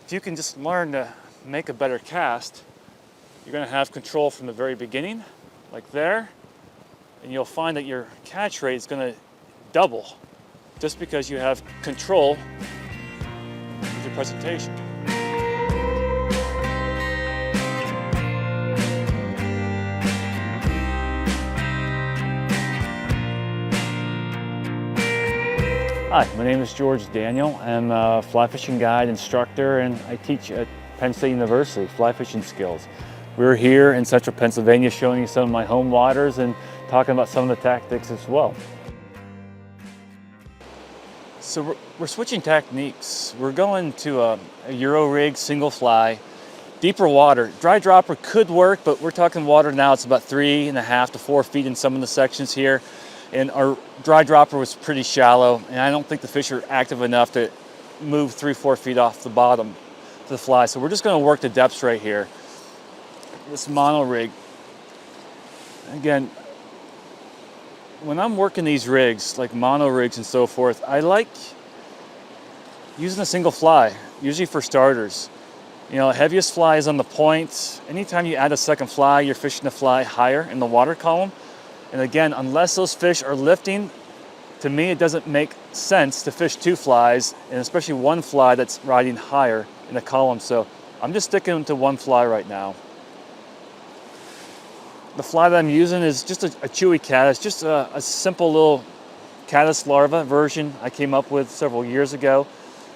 if you can just learn to make a better cast, you're going to have control from the very beginning, like there, and you'll find that your catch rate is going to double just because you have control with your presentation. Hi, my name is George Daniel. I'm a fly fishing guide instructor, and I teach at Penn State University fly fishing skills. We're here in central Pennsylvania showing you some of my home waters and talking about some of the tactics as well. So we're switching techniques. We're going to a Euro rig, single fly, deeper water. Dry dropper could work, but we're talking water now. It's about 3.5 to 4 feet in some of the sections here. And our dry dropper was pretty shallow, and I don't think the fish are active enough to move 3-4 feet off the bottom to the fly. So we're just going to work the depths right here. This mono rig. Again, when I'm working these rigs, like mono rigs and so forth, I like using a single fly, usually for starters. You know, heaviest fly is on the point. Anytime you add a second fly, you're fishing the fly higher in the water column. And again, unless those fish are lifting, to me it doesn't make sense to fish 2 flies, and especially 1 fly that's riding higher in the column. So I'm just sticking to 1 fly right now. The fly that I'm using is just a Chewy Caddis, just a simple little caddis larva version I came up with several years ago.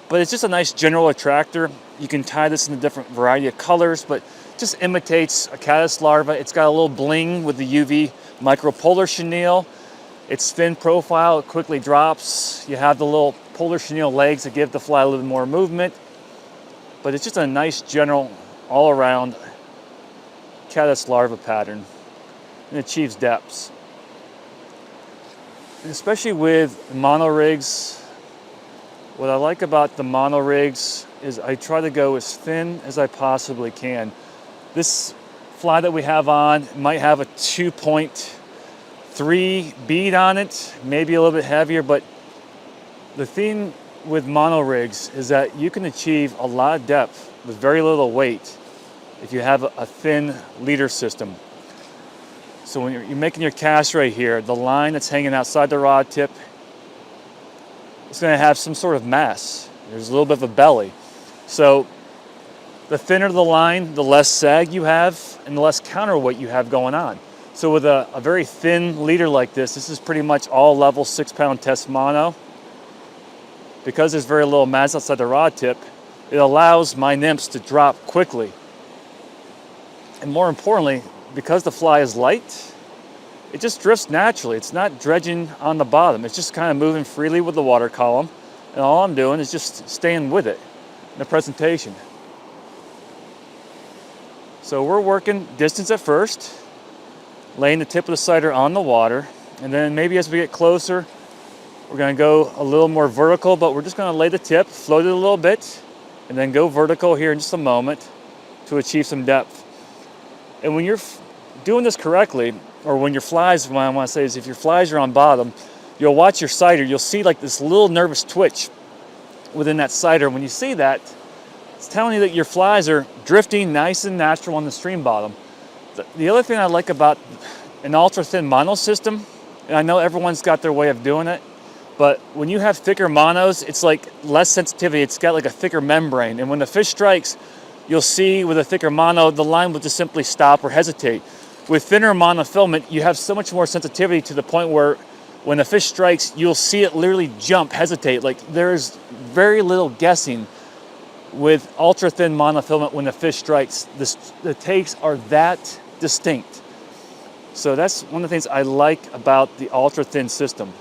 But it's just a nice general attractor. You can tie this in a different variety of colors, but just imitates a caddis larva. It's got a little bling with the UV micropolar chenille. Its thin profile, it quickly drops. You have the little polar chenille legs that give the fly a little more movement. But it's just a nice general all-around caddis larva pattern, and achieves depths. And especially with mono rigs, what I like about the mono rigs is I try to go as thin as I possibly can. This fly that we have on might have a 2.3 bead on it, maybe a little bit heavier, but the thing with mono rigs is that you can achieve a lot of depth with very little weight if you have a thin leader system. So when you're making your cast right here, the line that's hanging outside the rod tip, it's going to have some sort of mass. There's a little bit of a belly. So the thinner the line, the less sag you have and the less counterweight you have going on. So with a very thin leader like this is pretty much all level 6-pound test mono. Because there's very little mass outside the rod tip, it allows my nymphs to drop quickly. And more importantly, because the fly is light, it just drifts naturally. It's not dredging on the bottom. It's just kind of moving freely with the water column. And all I'm doing is just staying with it in the presentation. So we're working distance at first, laying the tip of the sighter on the water. And then maybe as we get closer, we're going to go a little more vertical, but we're just going to lay the tip, float it a little bit, and then go vertical here in just a moment to achieve some depth. And when you're doing this correctly, or when your flies, what I want to say is if your flies are on bottom, you'll watch your sighter, you'll see like this little nervous twitch within that sighter. When you see that, it's telling you that your flies are drifting nice and natural on the stream bottom. The other thing I like about an ultra thin mono system, and I know everyone's got their way of doing it, but when you have thicker monos, it's like less sensitivity. It's got like a thicker membrane. And when the fish strikes, you'll see with a thicker mono, the line will just simply stop or hesitate. With thinner monofilament, you have so much more sensitivity to the point where when the fish strikes, you'll see it literally jump, hesitate. Like there's very little guessing with ultra thin monofilament when the fish strikes. The takes are that distinct. So that's one of the things I like about the ultra thin system.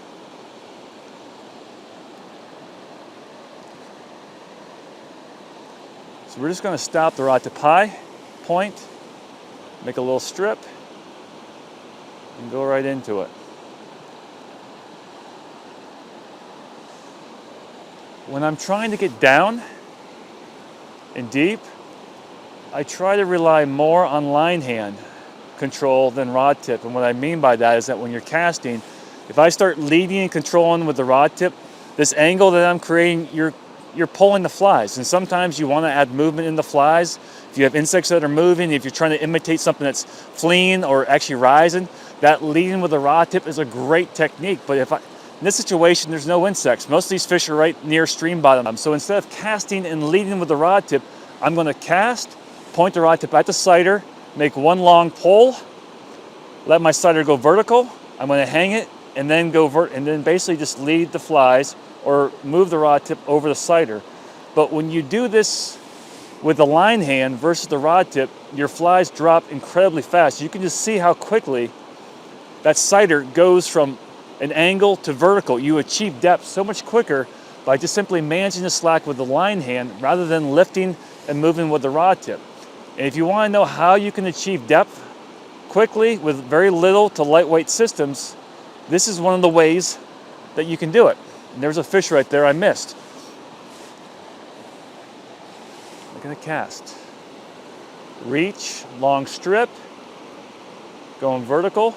So we're just going to stop the rod tip high, point, make a little strip, and go right into it. When I'm trying to get down and deep, I try to rely more on line hand control than rod tip. And what I mean by that is that when you're casting, if I start leading and controlling with the rod tip, this angle that I'm creating, you're you're pulling the flies. And sometimes you want to add movement in the flies. If you have insects that are moving, if you're trying to imitate something that's fleeing or actually rising, that leading with a rod tip is a great technique. But in this situation, there's no insects. Most of these fish are right near stream bottom. So instead of casting and leading with the rod tip, I'm going to cast, point the rod tip at the sighter, make one long pull, let my sighter go vertical. I'm going to hang it and then and then basically just lead the flies or move the rod tip over the sighter. But when you do this with the line hand versus the rod tip, your flies drop incredibly fast. You can just see how quickly that sighter goes from an angle to vertical. You achieve depth so much quicker by just simply managing the slack with the line hand rather than lifting and moving with the rod tip. And if you want to know how you can achieve depth quickly with very little to lightweight systems, this is one of the ways that you can do it. And there's a fish right there I missed. Look at the cast. Reach, long strip, going vertical.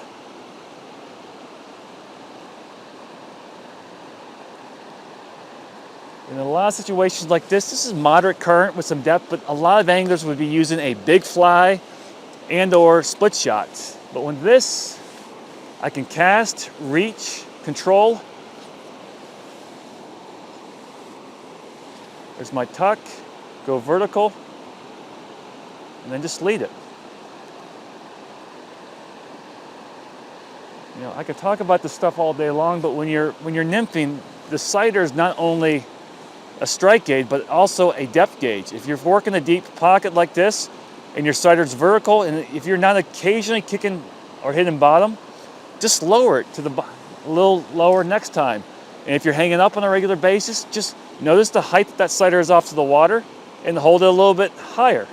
In a lot of situations like this is moderate current with some depth, but a lot of anglers would be using a big fly and or split shots. But when this, I can cast, reach, control. There's my tuck, go vertical, and then just lead it. You know, I could talk about this stuff all day long, but when you're nymphing, the sighter is not only a strike gauge, but also a depth gauge. If you're working a deep pocket like this, and your sighter's vertical, and if you're not occasionally kicking or hitting bottom, just lower it to a little lower next time. And if you're hanging up on a regular basis, just notice the height that sighter is off to the water and hold it a little bit higher.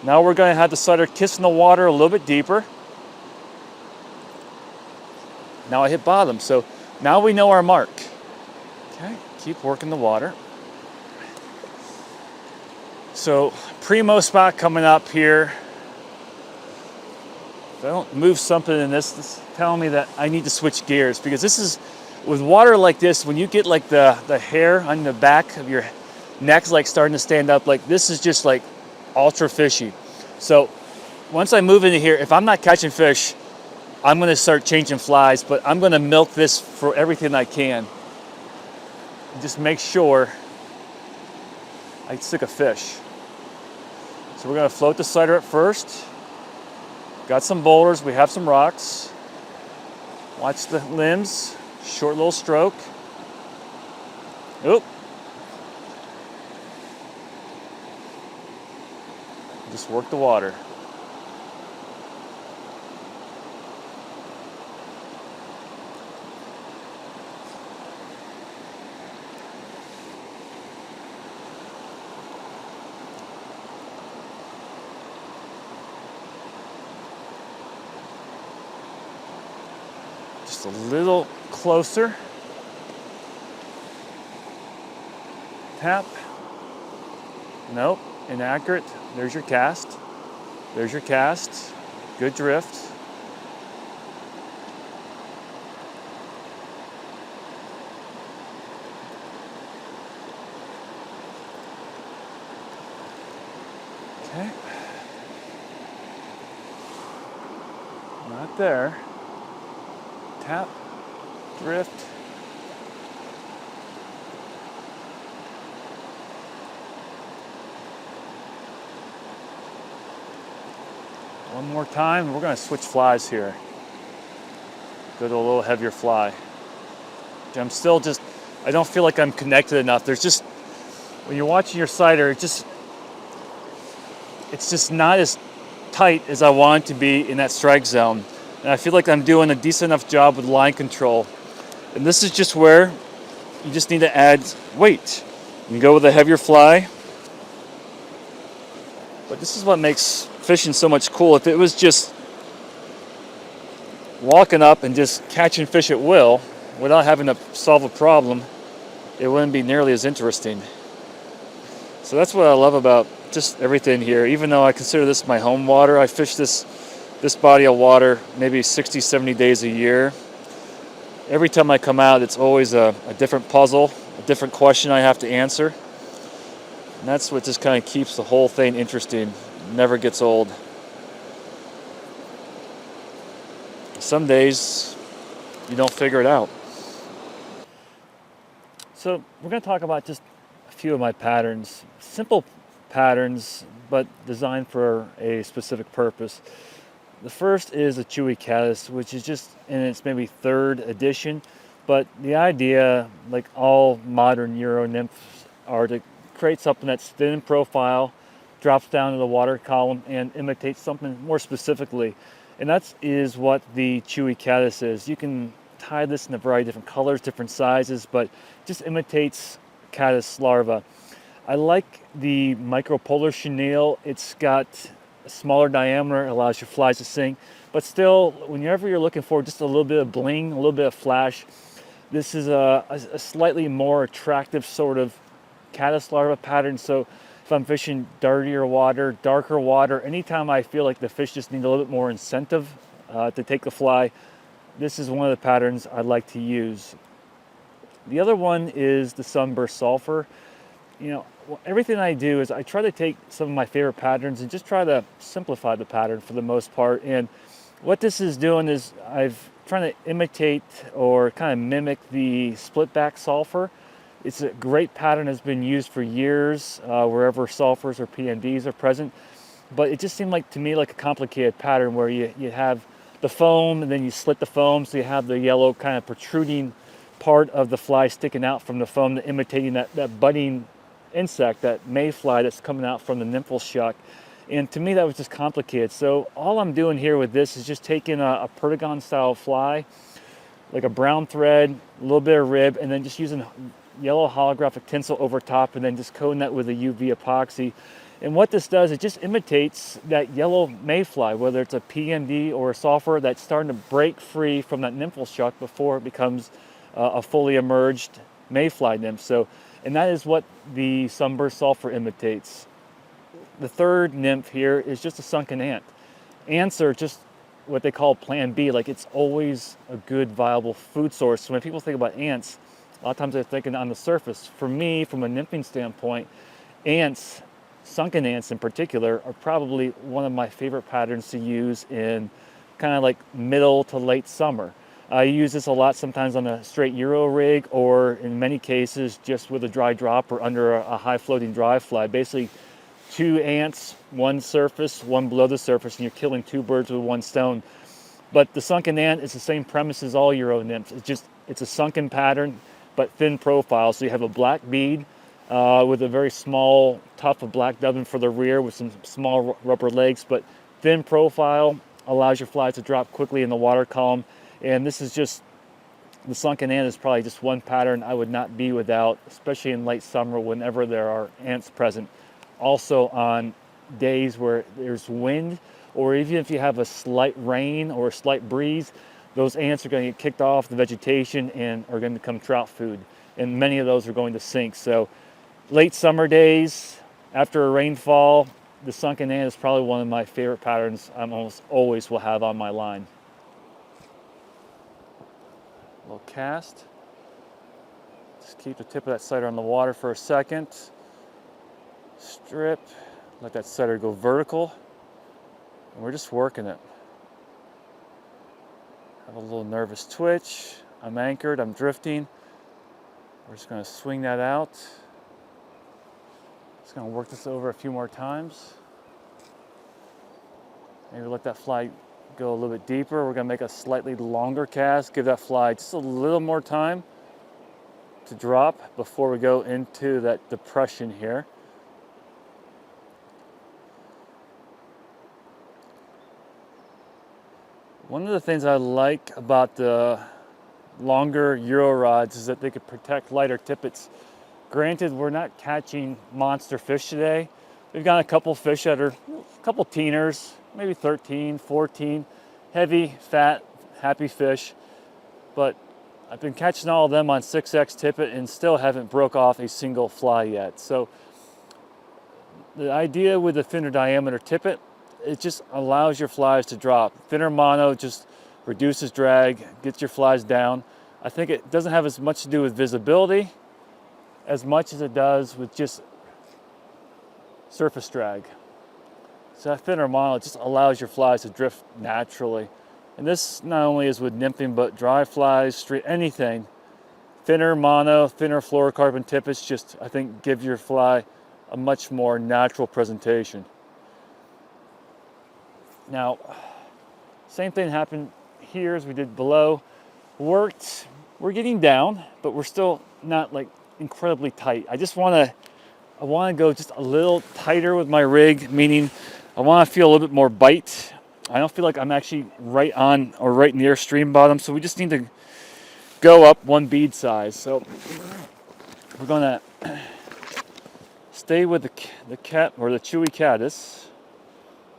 Now we're going to have the sighter kissing the water a little bit deeper. Now I hit bottom, so now we know our mark. Okay, keep working the water. So primo spot coming up here. If I don't move something in this telling me that I need to switch gears, because this is, with water like this, when you get like the hair on the back of your neck like starting to stand up, like this is just like ultra fishy. So once I move into here, if I'm not catching fish, I'm going to start changing flies, but I'm going to milk this for everything I can. Just make sure I stick a fish. So we're going to float the sighter at first. Got some boulders, we have some rocks. Watch the limbs, short little stroke. Oop. Just work the water. Just a little closer. Tap. Nope, inaccurate. There's your cast. There's your cast. Good drift. Okay. Not there. Tap, drift. One more time, we're going to switch flies here. Go to a little heavier fly. I'm still just, I don't feel like I'm connected enough. There's just, when you're watching your sighter, it's just not as tight as I want it to be in that strike zone. And I feel like I'm doing a decent enough job with line control. And this is just where you just need to add weight. You can go with a heavier fly. But this is what makes fishing so much cool. If it was just walking up and just catching fish at will without having to solve a problem, it wouldn't be nearly as interesting. So that's what I love about just everything here. Even though I consider this my home water, I fish this body of water maybe 60, 70 days a year. Every time I come out, it's always a different puzzle, a different question I have to answer. And that's what just kind of keeps the whole thing interesting. Never gets old. Some days you don't figure it out. So we're going to talk about just a few of my patterns. Simple patterns, but designed for a specific purpose. The first is a Chewy Caddis, which is just in its maybe third edition. But the idea, like all modern Euro nymphs, are to create something that's thin in profile, drops down to the water column, and imitates something more specifically. And that is what the Chewy Caddis is. You can tie this in a variety of different colors, different sizes, but just imitates caddis larva. I like the micropolar chenille. It's got a smaller diameter, allows your flies to sink, but still, whenever you're looking for just a little bit of bling, a little bit of flash, this is a slightly more attractive sort of caddis larva pattern. So if I'm fishing dirtier water, darker water, anytime I feel like the fish just need a little bit more incentive to take the fly, this is one of the patterns I like to use. The other one is the Sunburst sulfur. You know, everything I do is I try to take some of my favorite patterns and just try to simplify the pattern for the most part. And what this is doing is I've trying to imitate or kind of mimic the split back sulfur. It's a great pattern, has been used for years wherever sulfurs or PMDs are present. But it just seemed like to me like a complicated pattern where you have the foam and then you slit the foam, so you have the yellow kind of protruding part of the fly sticking out from the foam, imitating that budding insect, that mayfly that's coming out from the nymphal shuck. And to me that was just complicated. So all I'm doing here with this is just taking a Perdigon style fly, like a brown thread, a little bit of rib, and then just using yellow holographic tinsel over top and then just coating that with a UV epoxy. And what this does, it just imitates that yellow mayfly, whether it's a PMD or a sulfur that's starting to break free from that nymphal shuck before it becomes a fully emerged mayfly nymph. So, and that is what the Sunburst sulfur imitates. The third nymph here is just a sunken ant. Ants are just what they call plan B, like it's always a good viable food source. So when people think about ants, a lot of times they're thinking on the surface. For me, from a nymphing standpoint, ants, sunken ants in particular, are probably one of my favorite patterns to use in kind of like middle to late summer. I use this a lot sometimes on a straight Euro rig, or in many cases just with a dry drop or under a high floating dry fly. Basically 2 ants, one surface, one below the surface, and you're killing 2 birds with 1 stone. But the sunken ant is the same premise as all Euro nymphs. It's a sunken pattern, but thin profile. So you have a black bead with a very small tuft of black dubbin for the rear with some small rubber legs, but thin profile, allows your flies to drop quickly in the water column. And this is just, the sunken ant is probably just one pattern I would not be without, especially in late summer whenever there are ants present. Also on days where there's wind, or even if you have a slight rain or a slight breeze, those ants are going to get kicked off the vegetation and are going to become trout food. And many of those are going to sink. So late summer days, after a rainfall, the sunken ant is probably one of my favorite patterns I almost always will have on my line. A little cast. Just keep the tip of that sighter on the water for a second. Strip, let that sighter go vertical, and we're just working it. Have a little nervous twitch. I'm anchored, I'm drifting. We're just going to swing that out. Just going to work this over a few more times. Maybe let that fly go a little bit deeper. We're going to make a slightly longer cast, give that fly just a little more time to drop before we go into that depression here. One of the things I like about the longer Euro rods is that they could protect lighter tippets. Granted, we're not catching monster fish today. We've got a couple fish that are a couple teeners, maybe 13, 14, heavy, fat, happy fish. But I've been catching all of them on 6X tippet and still haven't broke off a single fly yet. So the idea with the thinner diameter tippet, it just allows your flies to drop. Thinner mono just reduces drag, gets your flies down. I think it doesn't have as much to do with visibility as much as it does with just surface drag. So that thinner mono just allows your flies to drift naturally. And this not only is with nymphing, but dry flies, street, anything. Thinner mono, thinner fluorocarbon tippets just, I think, give your fly a much more natural presentation. Now, same thing happened here as we did below. Worked, we're getting down, but we're still not like incredibly tight. I want to go just a little tighter with my rig, meaning I want to feel a little bit more bite. I don't feel like I'm actually right on or right near stream bottom, so we just need to go up one bead size. So we're gonna stay with the cat or the Chewy Caddis.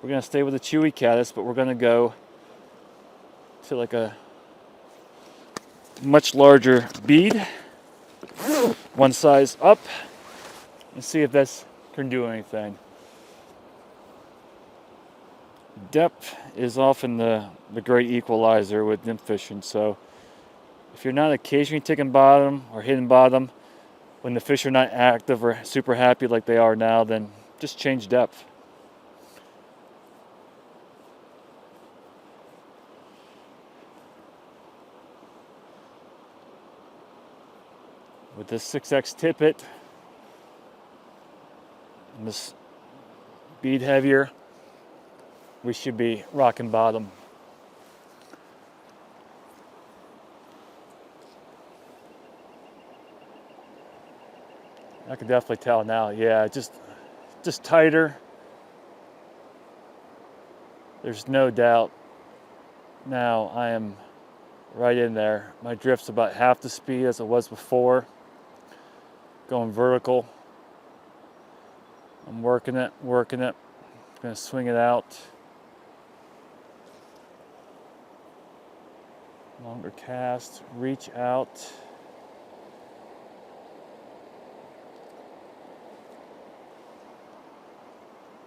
We're gonna stay with the Chewy Caddis, but we're gonna go to like a much larger bead, one size up, and see if this can do anything. Depth is often the great equalizer with nymph fishing, so if you're not occasionally taking bottom or hitting bottom when the fish are not active or super happy like they are now, then just change depth. With this 6X tippet and this bead heavier, we should be rocking bottom. I can definitely tell now. Yeah, just tighter. There's no doubt. Now I am right in there. My drift's about half the speed as it was before. Going vertical. I'm working it. I'm gonna swing it out. Longer cast, reach out.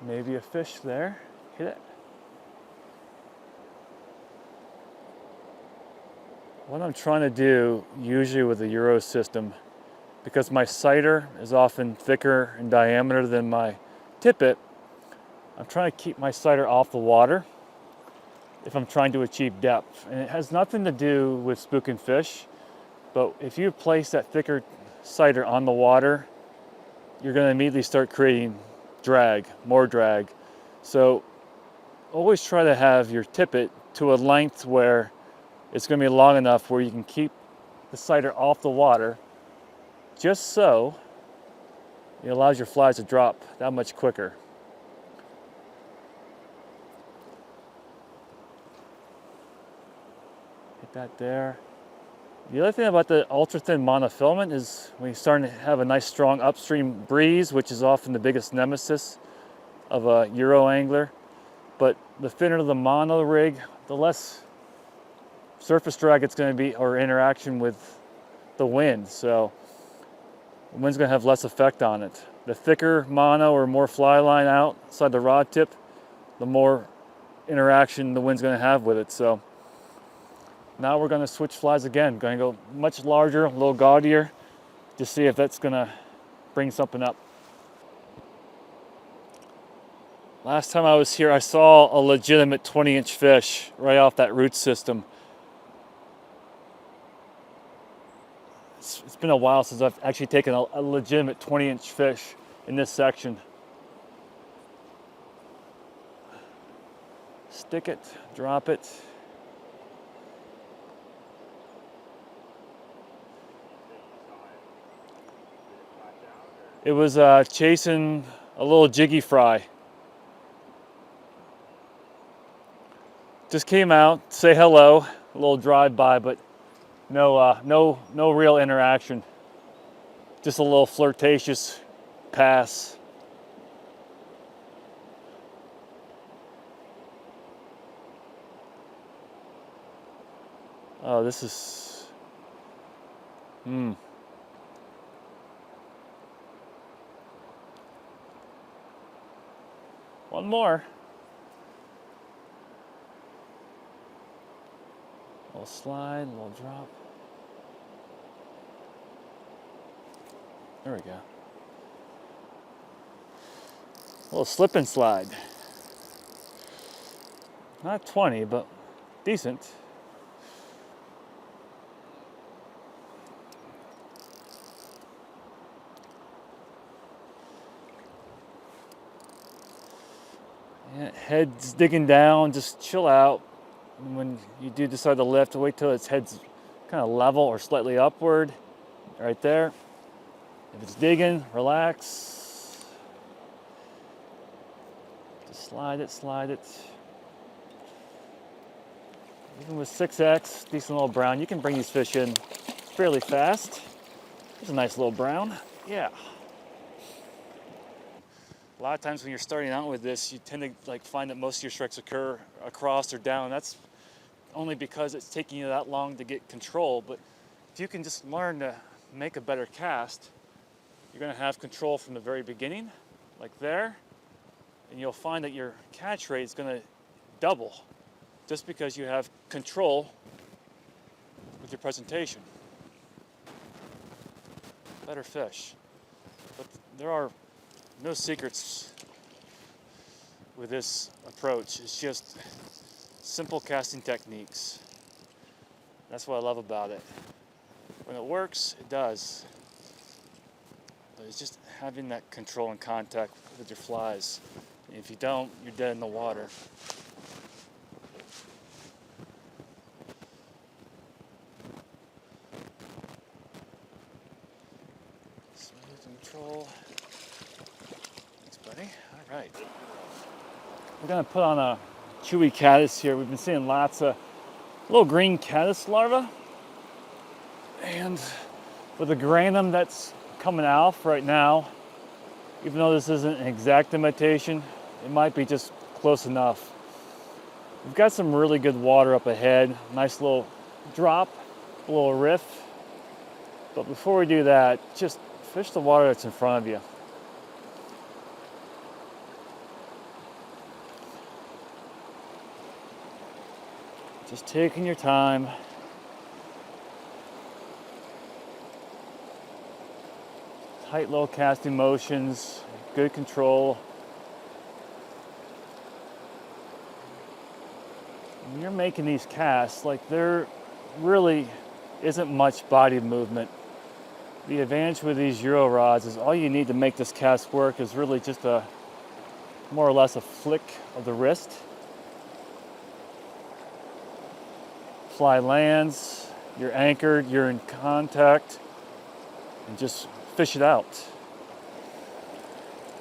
Maybe a fish there. Hit it. What I'm trying to do, usually with the Euro system, because my sighter is often thicker in diameter than my tippet, I'm trying to keep my sighter off the water if I'm trying to achieve depth. And it has nothing to do with spooking fish, but if you place that thicker sighter on the water, you're going to immediately start creating drag, more drag. So always try to have your tippet to a length where it's going to be long enough where you can keep the sighter off the water, just so it allows your flies to drop that much quicker. Hit that there. The other thing about the ultra thin monofilament is when you're starting to have a nice strong upstream breeze, which is often the biggest nemesis of a Euro angler. But the thinner the mono rig, the less surface drag it's going to be, or interaction with the wind. So the wind's going to have less effect on it. The thicker mono or more fly line outside the rod tip, the more interaction the wind's going to have with it. So now we're going to switch flies again. Going to go much larger, a little gaudier, to see if that's going to bring something up. Last time I was here, I saw a legitimate 20-inch fish right off that root system. It's been a while since I've actually taken a legitimate 20-inch fish in this section. Stick it, drop it. It was chasing a little jiggy fry. Just came out, say hello, a little drive-by, but no real interaction. Just a little flirtatious pass. Oh, this is, One more. A little slide, a little drop. There we go. A little slip and slide. Not 20, but decent. Yeah, head's digging down, just chill out. And when you do decide to lift, wait till its head's kind of level or slightly upward, right there. If it's digging, relax. Just slide it, slide it. Even with 6X, decent little brown, you can bring these fish in fairly fast. There's a nice little brown, yeah. A lot of times when you're starting out with this, you tend to find that most of your strikes occur across or down. That's only because it's taking you that long to get control. But if you can just learn to make a better cast, you're going to have control from the very beginning, like there, and you'll find that your catch rate is going to double just because you have control with your presentation. Better fish. But there are no secrets with this approach. It's just simple casting techniques. That's what I love about it. When it works, it does. But it's just having that control and contact with your flies. And if you don't, you're dead in the water. Smooth control. All right. We're going to put on a Chewy Caddis here. We've been seeing lots of little green caddis larvae. And with the granum that's coming off right now, even though this isn't an exact imitation, it might be just close enough. We've got some really good water up ahead. Nice little drop, a little riff. But before we do that, just fish the water that's in front of you. Just taking your time. Tight little casting motions, good control. When you're making these casts, there really isn't much body movement. The advantage with these Euro rods is all you need to make this cast work is really just more or less a flick of the wrist. Fly lands, you're anchored, you're in contact, and just fish it out.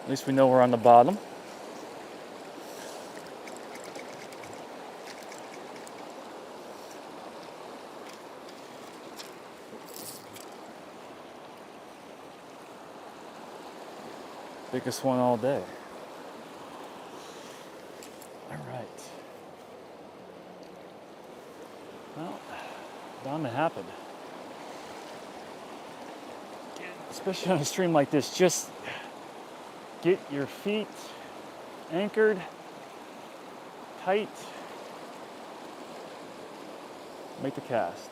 At least we know we're on the bottom. Biggest one all day. All right. Well, bound to happen. Especially on a stream like this, just get your feet anchored, tight, make the cast.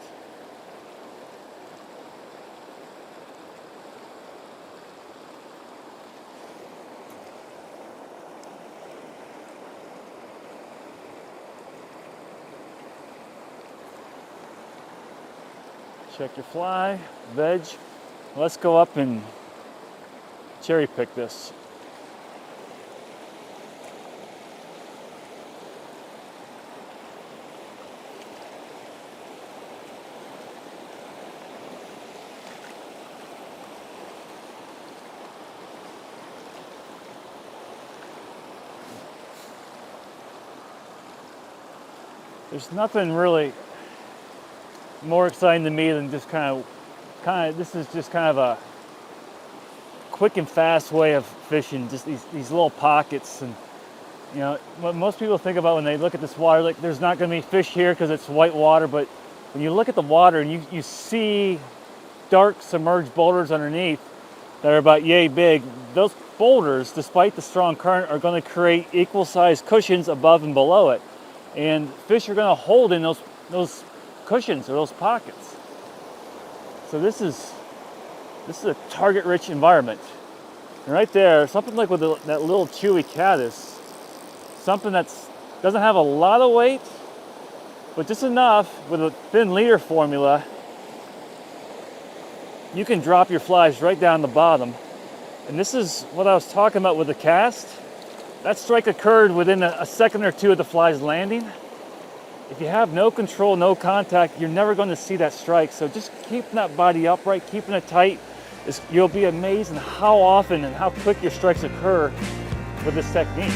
Check your fly, veg. Let's go up and cherry pick this. There's nothing really more exciting to me than just this is just kind of a quick and fast way of fishing, just these little pockets. And you know what most people think about when they look at this water, like there's not going to be fish here because it's white water, but when you look at the water and you see dark submerged boulders underneath that are about yay big, those boulders, despite the strong current, are going to create equal sized cushions above and below it, and fish are going to hold in those cushions or those pockets. So this is a target-rich environment. And right there, something like with that little Chewy Caddis, something that doesn't have a lot of weight, but just enough with a thin leader formula, you can drop your flies right down the bottom. And this is what I was talking about with the cast. That strike occurred within a second or two of the flies landing. If you have no control, no contact, you're never going to see that strike. So just keeping that body upright, keeping it tight, you'll be amazed at how often and how quick your strikes occur with this technique.